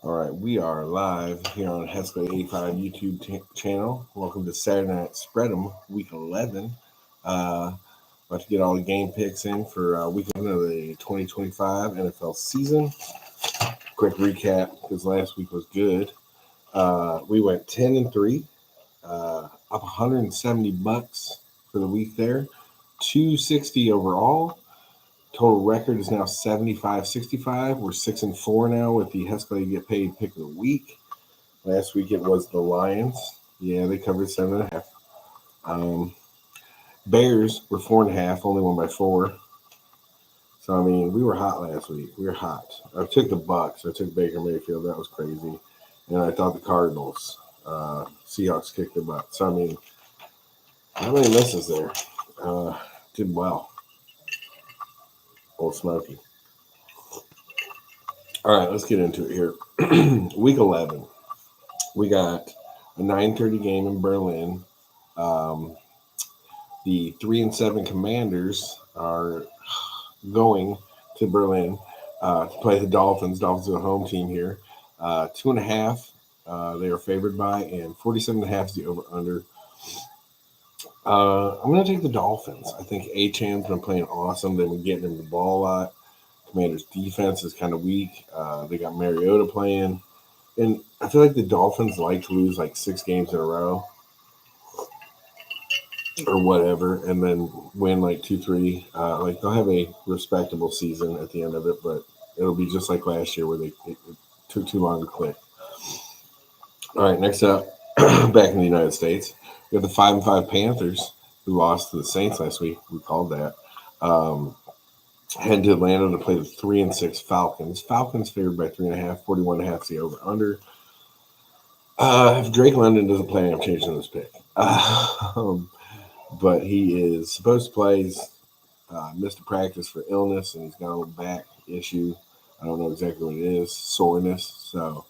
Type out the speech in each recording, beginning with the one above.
All right, we are live here on Hesco 85 YouTube channel. Welcome to Saturday Night Spread'em, Week 11. About to get all the game picks in for Week 11 of the 2025 NFL season. Quick recap, because last week was good. We went 10-3, up $170 for the week there, 260 overall. Total record is now 75-65. We're 6-4 now with the Hesco You Get Paid pick of the week. Last week it was the Lions. Yeah, they covered 7.5. Bears were 4.5, only won by 4. So I mean, we were hot last week. We were hot. I took the Bucks. I took Baker Mayfield. That was crazy. And I thought the Cardinals, Seahawks kicked their butt. So I mean, not many misses there. Did well. Old Smoky. All right, let's get into it here. Week 11. We got a 9:30 game in Berlin. The 3-7 Commanders are going to Berlin to play the Dolphins. Dolphins are the home team here. 2.5 they are favored by, and 47.5 is the over/under. I'm going to take the Dolphins. I think Achan's been playing awesome. They've been getting him the ball a lot. Commanders' defense is kind of weak. They got Mariota playing. And I feel like the Dolphins like to lose like 6 games in a row or whatever, and then win like 2-3. Like they'll have a respectable season at the end of it, but it'll be just like last year where it took too long to click. All right, next up, back in the United States, we have the 5-5 Panthers who lost to the Saints last week. We called that. Heading to Atlanta to play the 3-6 Falcons. Falcons favored by 3.5, 41.5 is the over/under. If Drake London doesn't play, I'm changing this pick. But he is supposed to play. He's missed a practice for illness, and he's got a little back issue. I don't know exactly what it is, soreness. So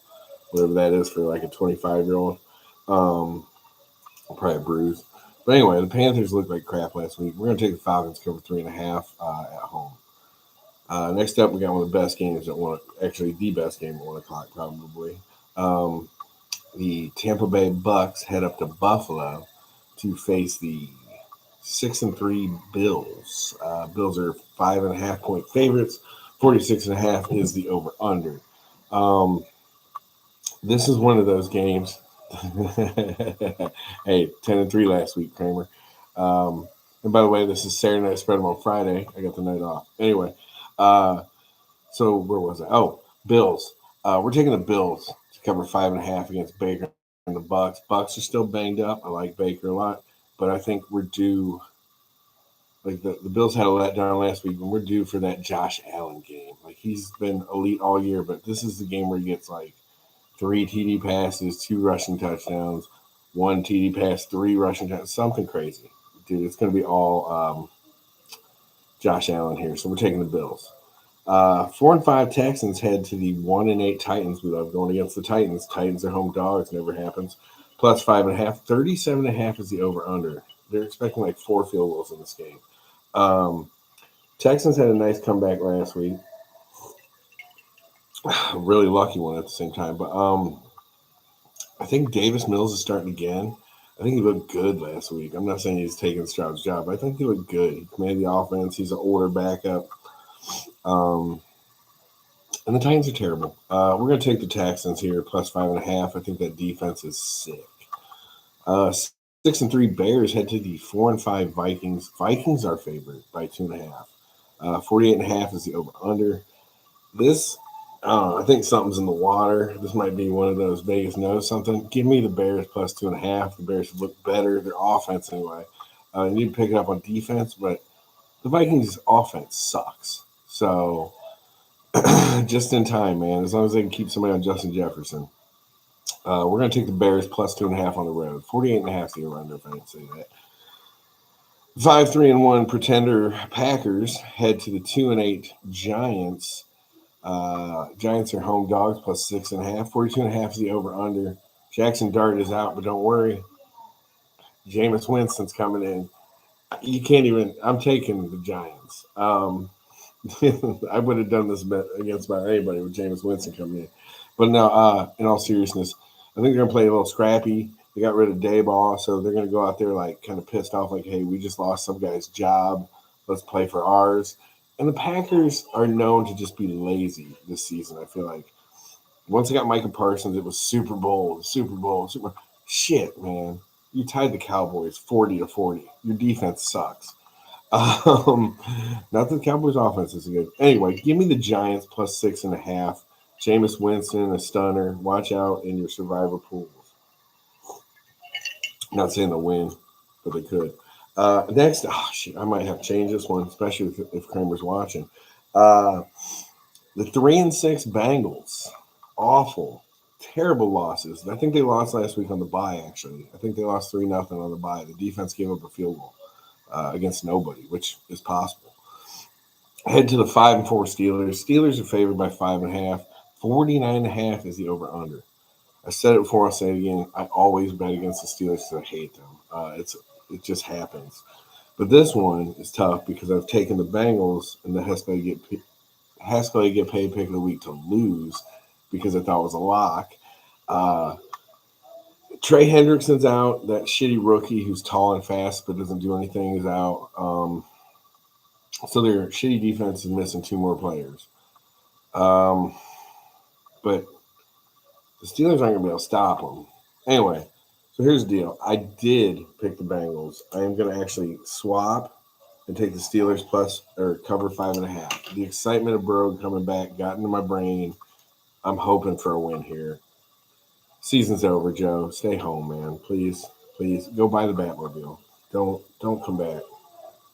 whatever that is for like a 25-year-old, probably a bruise. But anyway, the Panthers looked like crap last week. We're going to take the Falcons cover 3.5 at home. Next up, we got one of the best games at the best game at 1 o'clock probably. The Tampa Bay Bucks head up to Buffalo to face the 6-3 Bills. Bills are 5.5 point favorites. 46.5 is the over/under. This is one of those games. Hey, 10-3 last week, Kramer. And by the way, this is Saturday Night Spread on Friday. I got the night off. Anyway, so where was I? Oh, Bills. We're taking the Bills to cover 5.5 against Baker and the Bucks. Bucks are still banged up. I like Baker a lot, but I think we're due. Like the Bills had a letdown last week, and we're due for that Josh Allen game. Like he's been elite all year, but this is the game where he gets like 3 TD passes, 2 rushing touchdowns, 1 TD pass, 3 rushing touchdowns, something crazy, dude. It's going to be all Josh Allen here, so we're taking the Bills. 4-5 Texans head to the 1-8 Titans. We love going against the Titans. Titans are home dogs. Never happens. Plus 5.5. 37.5 is the over/under. They're expecting like 4 field goals in this game. Texans had a nice comeback last week. A really lucky one at the same time. But I think Davis Mills is starting again. I think he looked good last week. I'm not saying he's taking Stroud's job, but I think he looked good. He commanded the offense. He's an older backup. And the Titans are terrible. We're going to take the Texans here, plus 5.5. I think that defense is sick. 6-3 Bears head to the 4-5 Vikings. Vikings are favored by 2.5. 48.5 is the over/under. This, I think something's in the water. This might be one of those Vegas knows something. Give me the Bears plus 2.5. The Bears look better. Their offense anyway. You need to pick it up on defense, but the Vikings' offense sucks. So just in time, man. As long as they can keep somebody on Justin Jefferson. We're going to take the Bears plus 2.5 on the road. 48.5 is the over/under, if I didn't say that. 5-3-1 pretender Packers head to the 2-8 Giants. Giants are home dogs plus 6.5. 42.5 is the over/under. Jackson Dart is out, but don't worry. Jameis Winston's coming in. You can't even. I'm taking the Giants. I would have done this bet against about anybody with Jameis Winston coming in. But no, in all seriousness, I think they're gonna play a little scrappy. They got rid of Dayball, so they're gonna go out there like kind of pissed off, like, "Hey, we just lost some guy's job. Let's play for ours." And the Packers are known to just be lazy this season. I feel like once I got Micah Parsons, it was Super Bowl, Super Bowl, Super. Shit, man, you tied the Cowboys 40-40. Your defense sucks. Um, Not that the Cowboys' offense is good. Anyway, give me the Giants plus 6.5. Jameis Winston, a stunner. Watch out in your survivor pools. Not saying they'll win, but they could. Next, oh shit, I might have to change this one, especially if Kramer's watching. Uh, the 3-6 Bengals, awful, terrible losses. I think they lost last week on the bye. Actually, I think they lost 3-0 on the bye. The defense gave up a field goal against nobody, which is possible. Head to the 5-4 Steelers. Steelers are favored by 5.5. 49.5 is the over under. I said it before. I'll say it again. I always bet against the Steelers because I hate them. It just happens. But this one is tough because I've taken the Bengals and the Haskell get paid pick of the week to lose because I thought it was a lock. Uh, Trey Hendrickson's out. That shitty rookie who's tall and fast but doesn't do anything is out. So their shitty defense is missing 2 more players. But the Steelers aren't going to be able to stop them. Anyway, so here's the deal. I did pick the Bengals. I am going to actually swap and take the Steelers plus or cover 5.5. The excitement of Burrow coming back got into my brain. I'm hoping for a win here. Season's over, Joe. Stay home, man. Please, please go buy the Batmobile. Don't come back.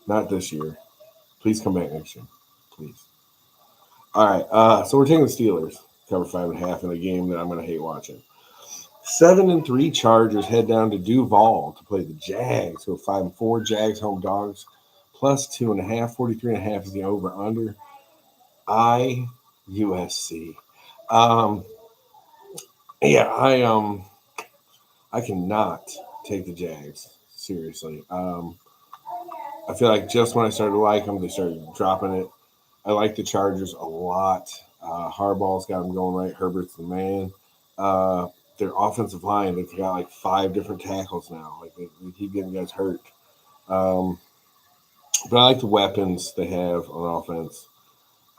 Not this year. Please come back next year. Please. All right. So we're taking the Steelers cover 5.5 in a game that I'm going to hate watching. 7-3 Chargers head down to Duval to play the Jags, who are 5-4. Jags home dogs plus 2.5. 43.5 is the over under. USC. Yeah, I cannot take the Jags seriously. I feel like just when I started to like them, they started dropping it. I like the Chargers a lot. Harbaugh's got them going right. Herbert's the man. Their offensive line, they've got like 5 different tackles now. Like they keep getting guys hurt. But I like the weapons they have on offense.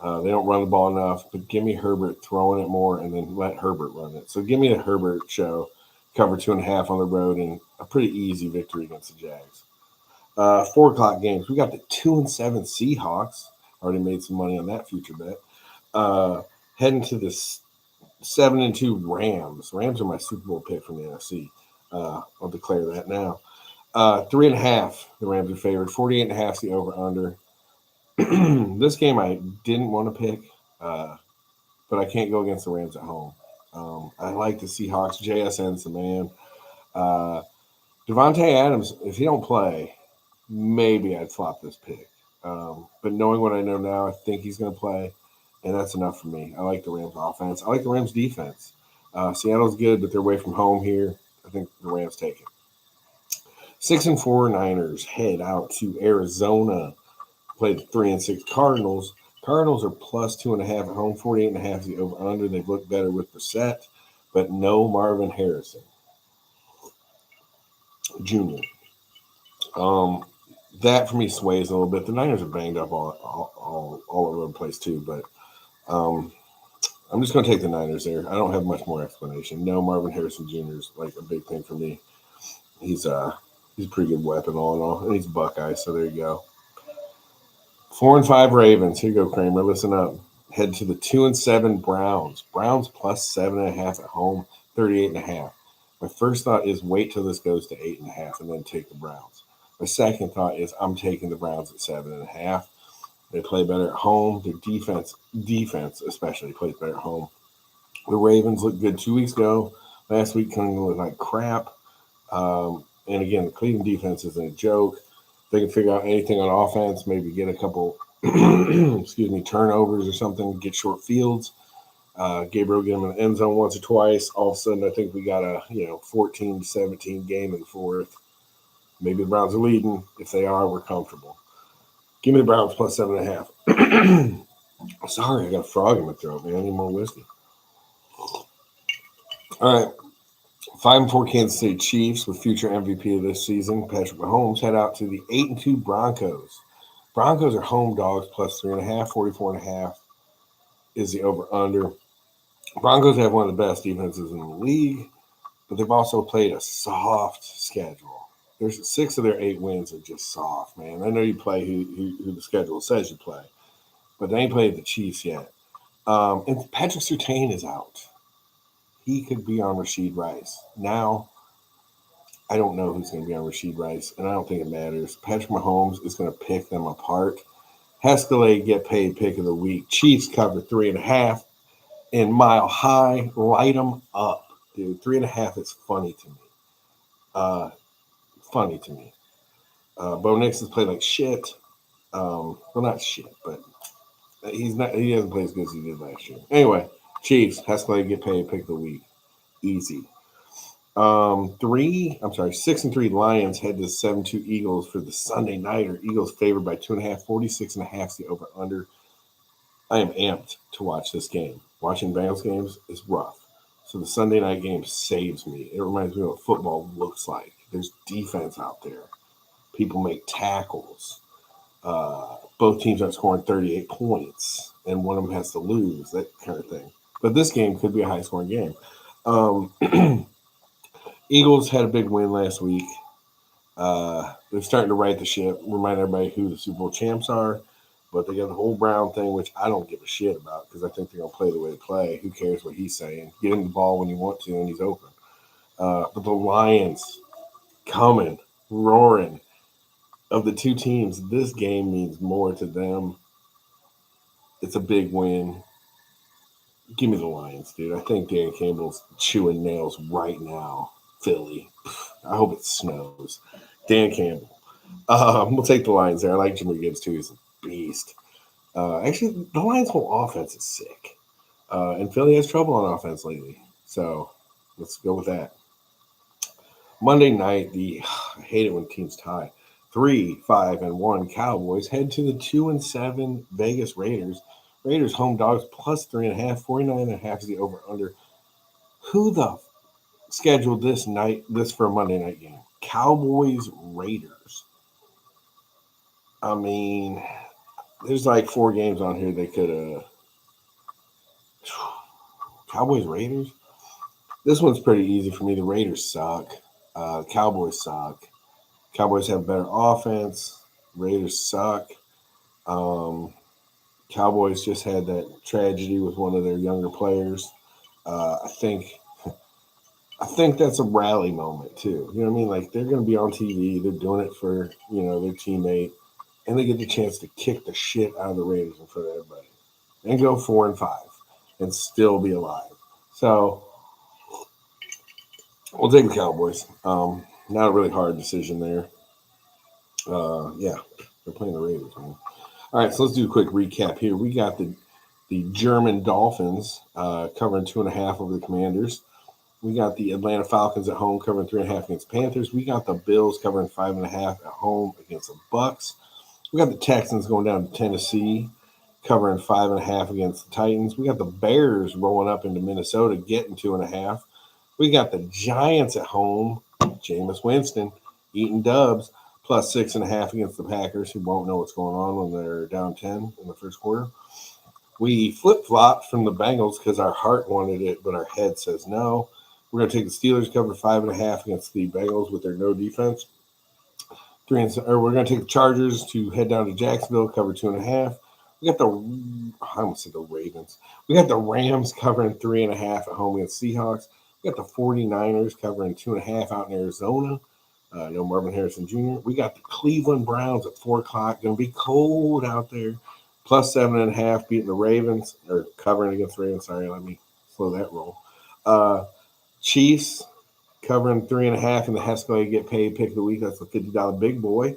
They don't run the ball enough, but give me Herbert throwing it more and then let Herbert run it. So give me the Herbert show, cover 2.5 on the road, and a pretty easy victory against the Jags. 4 o'clock games. We got the 2-7 Seahawks. Already made some money on that future bet. Heading to the 7-2 Rams. Rams are my Super Bowl pick from the NFC. I'll declare that now. 3.5. The Rams are favored. 48.5 is the over under. This game I didn't want to pick, but I can't go against the Rams at home. I like the Seahawks. JSN's the man. Devontae Adams, if he don't play, maybe I'd flop this pick. But knowing what I know now, I think he's going to play, and that's enough for me. I like the Rams offense. I like the Rams defense. Seattle's good, but they're away from home here. I think the Rams take it. 6-4 Niners head out to Arizona. Play the 3-6 Cardinals. Cardinals are plus 2.5 at home. 48.5 is the over under. They've looked better with Brissett, but no Marvin Harrison Jr. That for me sways a little bit. The Niners are banged up all over the place too, but I'm just going to take the Niners there. I don't have much more explanation. No, Marvin Harrison Jr. is like a big thing for me. He's a pretty good weapon all in all, and he's a Buckeye, so there you go. 4-5 Ravens. Here you go, Kramer. Listen up. Head to the 2-7 Browns. Browns plus 7.5 at home. 38.5. My first thought is wait till this goes to 8.5 and then take the Browns. My second thought is I'm taking the Browns at 7.5. They play better at home. Their defense especially plays better at home. The Ravens looked good 2 weeks ago. Last week kind of looked like crap. And again, the Cleveland defense isn't a joke. They can figure out anything on offense, maybe get a couple, turnovers or something, get short fields. Gabriel get him in the end zone once or twice. All of a sudden, I think we got a 14-17 game in the fourth. Maybe the Browns are leading. If they are, we're comfortable. Give me the Browns plus 7.5. Sorry, I got a frog in my throat, man. I need more whiskey. All right. 5-4 Kansas City Chiefs with future MVP of this season, Patrick Mahomes, head out to the 8-2 Broncos. Broncos are home dogs plus 3.5, 44.5 is the over-under. Broncos have one of the best defenses in the league, but they've also played a soft schedule. There's 6 of their 8 wins are just soft, man. I know you play who the schedule says you play, but they ain't played the Chiefs yet. And Patrick Surtain is out. He could be on Rashid Rice. Now, I don't know who's going to be on Rashid Rice, and I don't think it matters. Patrick Mahomes is going to pick them apart. Hescalade get paid pick of the week. Chiefs cover 3.5 in Mile High. Light them up, dude. 3.5 is funny to me. Uh, funny to me. Bo Nix has played like shit. Well, not shit, but he's not. He hasn't played as good as he did last year. Anyway, Chiefs. Hescalade get paid pick of the week. Easy. 6-3 Lions head to 7-2 Eagles for the Sunday nighter. Eagles favored by 2.5, 46.5 is the over under. I am amped to watch this game. Watching Bengals games is rough. So the Sunday night game saves me. It reminds me of what football looks like. There's defense out there. People make tackles. Both teams are scoring 38 points, and one of them has to lose, that kind of thing. But this game could be a high-scoring game. Eagles had a big win last week. They're starting to right the ship, remind everybody who the Super Bowl champs are. But they got the whole Brown thing, which I don't give a shit about because I think they're going to play the way they play. Who cares what he's saying? Get him the ball when you want to, and he's open. But the Lions coming, roaring. Of the two teams, this game means more to them. It's a big win. Give me the Lions, dude. I think Dan Campbell's chewing nails right now. Philly. I hope it snows. Dan Campbell. We'll take the Lions there. I like Jimmy Gibbs too. He's a beast. Actually, the Lions' whole offense is sick. And Philly has trouble on offense lately. So let's go with that. Monday night, I hate it when teams tie. 3-5-1 Cowboys head to the 2-7 Vegas Raiders. Raiders home dogs plus 3.5, 49.5 is the over under. Who the scheduled this for a Monday night game? Cowboys Raiders. I mean, there's like 4 games on here they could have. Cowboys Raiders. This one's pretty easy for me. The Raiders suck. Cowboys suck. Cowboys have better offense. Raiders suck. Cowboys just had that tragedy with one of their younger players. I think that's a rally moment too. You know what I mean? Like they're going to be on TV. They're doing it for their teammate, and they get the chance to kick the shit out of the Raiders in front of everybody, and go 4-5, and still be alive. So we'll take the Cowboys. Not a really hard decision there. Yeah, they're playing the Raiders, man. All right, so let's do a quick recap here. We got the German Dolphins covering 2.5 over the Commanders. We got the Atlanta Falcons at home covering 3.5 against Panthers. We got the Bills covering 5.5 at home against the Bucks. We got the Texans going down to Tennessee covering 5.5 against the Titans. We got the Bears rolling up into Minnesota getting 2.5. We got the Giants at home. Jameis Winston eating dubs plus 6.5 against the Packers, who won't know what's going on when they're down 10 in the first quarter. We flip-flopped from the Bengals because our heart wanted it, but our head says no. We're going to take the Steelers cover 5.5 against the Bengals with their no defense. We're going to take the Chargers to head down to Jacksonville, cover 2.5. We got I almost said the Ravens. We got the Rams covering 3.5 at home against Seahawks. We got the 49ers covering 2.5 out in Arizona. No Marvin Harrison Jr. We got the Cleveland Browns at 4 o'clock. Going to be cold out there. Plus 7.5 beating the Ravens, or covering against the Ravens. Sorry, let me slow that roll. Chiefs covering 3.5 in the Hescalade get paid pick of the week. That's the $50 big boy.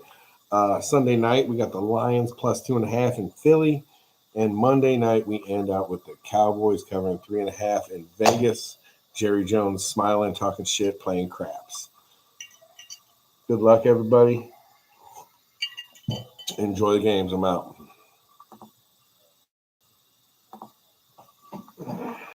Sunday night, we got the Lions plus 2.5 in Philly. And Monday night, we end out with the Cowboys covering 3.5 in Vegas. Jerry Jones smiling, talking shit, playing craps. Good luck, everybody. Enjoy the games. I'm out.